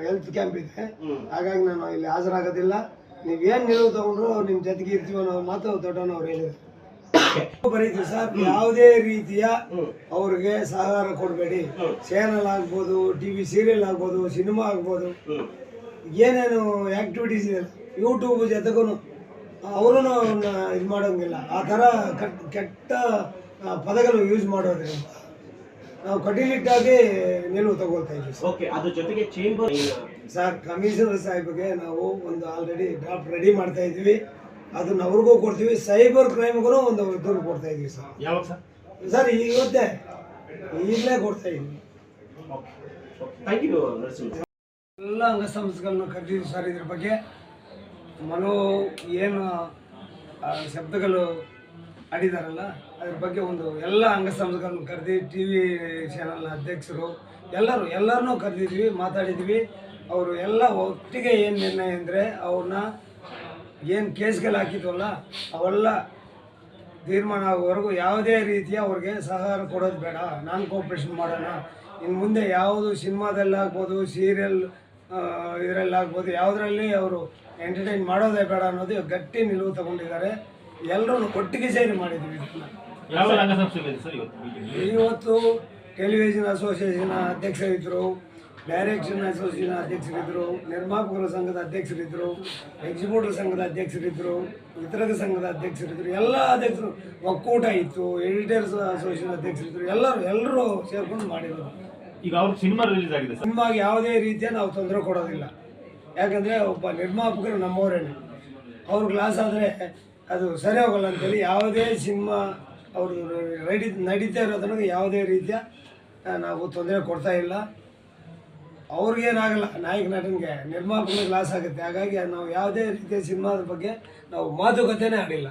Health camp ಇದೆ, ಹಾಗಾಗಿ ನಾನು ಇಲ್ಲಿ ಹಾಜರಾಗೋದಿಲ್ಲ. ನೀವೇನು ನಿಲುವು ತಗೊಂಡ್ರು ನಿಮ್ಮ ಜೊತೆಗೆ ಇರ್ತೀವಿ ಅನ್ನೋ ಮಾತು ದೊಡ್ಡನವ್ರು ಹೇಳಿದ್ರು. ಬರೀತೀವಿ ಸರ್, ಯಾವುದೇ ರೀತಿಯ ಅವ್ರಿಗೆ ಸಹಕಾರ ಕೊಡಬೇಡಿ. ಚಾನಲ್ ಆಗ್ಬೋದು, ಟಿವಿ ಸೀರಿಯಲ್ ಆಗ್ಬೋದು, ಸಿನಿಮಾ ಆಗ್ಬೋದು, ಏನೇನು ಆಕ್ಟಿವಿಟೀಸ್ ಇದೆ ಯೂಟ್ಯೂಬ್ ಜೊತೆಗೂ ಅವರು ಇದು ಮಾಡೋಂಗಿಲ್ಲ. ಆ ಥರ ಕೆಟ್ಟ ಪದಗಳು ಯೂಸ್ ಮಾಡೋದ್ರಿಂದ ನಾವು ಕಟೀಲಿಟ್ಟಾಗಿ ನಿಲುವು ತಗೊಳ್ತಾ ಇದ್ದೀವಿ. ಅದ್ರ ಜೊತೆಗೆ ಚೇಂಬರ್ ಸರ್, ಕಮಿಷನರ್ ಸಾಹೇಬ್ಗೆ ನಾವು ಒಂದು ಆಲ್ರೆಡಿ ಡ್ರಾಫ್ಟ್ ರೆಡಿ ಮಾಡ್ತಾ ಇದ್ದೀವಿ, ಅದನ್ನ ಅವ್ರಿಗೂ ಕೊಡ್ತೀವಿ. ಸೈಬರ್ ಕ್ರೈಮ್ಗೂ ಒಂದು ದೂರು ಕೊಡ್ತಾ ಇದ್ದೀವಿ ಸರ್. ಯಾವಾಗ ಸರ್? ಸರ್ ಇವತ್ತೇ, ಈಗಲೇ ಕೊಡ್ತಾ ಇದ್ದೀವಿ. ಎಲ್ಲ ಅಂಗಸಂಸ್ಥೆಗಳನ್ನು ಕರೆದಿದ್ದೀವಿ ಸರ್. ಇದ್ರ ಬಗ್ಗೆ ಏನು ಶಬ್ದಗಳು ಆಡಿದಾರಲ್ಲ, ಅದ್ರ ಬಗ್ಗೆ ಒಂದು ಎಲ್ಲ ಅಂಗಸಂಸ್ಥೆಗಳನ್ನು ಕರೆದಿ, ಟಿ ವಿ ಚಾನಲ್ನ ಅಧ್ಯಕ್ಷರು ಎಲ್ಲರನ್ನೂ ಕರೆದಿದ್ವಿ, ಮಾತಾಡಿದ್ವಿ. ಅವರು ಎಲ್ಲ ಒಟ್ಟಿಗೆ ಏನು ನಿರ್ಣಯ ಅಂದರೆ, ಅವ್ರನ್ನ ಏನು ಕೇಸ್ಗಳು ಹಾಕಿದ್ವಲ್ಲ ಅವೆಲ್ಲ ತೀರ್ಮಾನ ಆಗೋವರೆಗೂ ಯಾವುದೇ ರೀತಿಯ ಅವ್ರಿಗೆ ಸಹಕಾರ ಕೊಡೋದು ಬೇಡ, ನಾನ್ ಕೋಆಪ್ರೇಷನ್ ಮಾಡೋಣ. ಇನ್ನು ಮುಂದೆ ಯಾವುದು ಸಿನಿಮಾದಲ್ಲಾಗ್ಬೋದು, ಸೀರಿಯಲ್ ಇದರಲ್ಲಾಗ್ಬೋದು, ಯಾವುದರಲ್ಲಿ ಅವರು ಎಂಟರ್ಟೈನ್ ಮಾಡೋದೇ ಬೇಡ ಅನ್ನೋದು ಗಟ್ಟಿ ನಿಲುವು ತಗೊಂಡಿದ್ದಾರೆ. ಎಲ್ಲರೂ ಒಟ್ಟಿಗೆ ಸೇರಿ ಮಾಡಿದ್ದೀವಿ ಇದನ್ನು. ಇವತ್ತು ಟೆಲಿವಿಷನ್ ಅಸೋಸಿಯೇಷನ್ ಅಧ್ಯಕ್ಷರಿದ್ದರು, ಡೈರೆಕ್ಷನ್ ಅಸೋಸಿಯೇಷನ್ ಅಧ್ಯಕ್ಷರಿದ್ದರು, ನಿರ್ಮಾಪಕರ ಸಂಘದ ಅಧ್ಯಕ್ಷರಿದ್ದರು, ಎಕ್ಸಿಕ್ಯೂಟಿವ್ ಸಂಘದ ಅಧ್ಯಕ್ಷರಿದ್ದರು, ವಿತರಕ ಸಂಘದ ಅಧ್ಯಕ್ಷರಿದ್ದರು, ಎಲ್ಲ ಅಧ್ಯಕ್ಷರು ಒಕ್ಕೂಟ ಇತ್ತು, ಎಡಿಟರ್ಸ್ ಅಸೋಸಿಯೇಷನ್ ಅಧ್ಯಕ್ಷರಿದ್ದರು, ಎಲ್ಲರೂ ಸೇರ್ಕೊಂಡು ಮಾಡಿದರು. ಈಗ ಅವ್ರ ಸಿನಿಮಾ ರಿಲೀಸ್ ಆಗಿದೆ. ಸಿನಿಮಾಗೆ ಯಾವುದೇ ರೀತಿಯ ನಾವು ತೊಂದರೆ ಕೊಡೋದಿಲ್ಲ. ಯಾಕಂದರೆ ಒಬ್ಬ ನಿರ್ಮಾಪಕರು ನಮ್ಮವರೇನೆ, ಅವ್ರಿಗೆ ಲಾಸ್ ಆದರೆ ಅದು ಸರಿ ಹೋಗಲ್ಲ ಅಂತೇಳಿ ಯಾವುದೇ ಸಿನಿಮಾ ಅವರು ನಡೀತಾ ಇರೋದನ್ನು ಯಾವುದೇ ರೀತಿಯ ನಾವು ತೊಂದರೆ ಕೊಡ್ತಾ ಇಲ್ಲ. ಅವ್ರಿಗೇನಾಗಲ್ಲ, ನಾಯಕ ನಟನಿಗೆ, ನಿರ್ಮಾಪಕನಿಗೆ ಲಾಸ್ ಆಗುತ್ತೆ. ಹಾಗಾಗಿ ನಾವು ಯಾವುದೇ ರೀತಿಯ ಸಿನಿಮಾದ ಬಗ್ಗೆ ನಾವು ಮಾತುಕತೆನೇ ಆಡಿಲ್ಲ.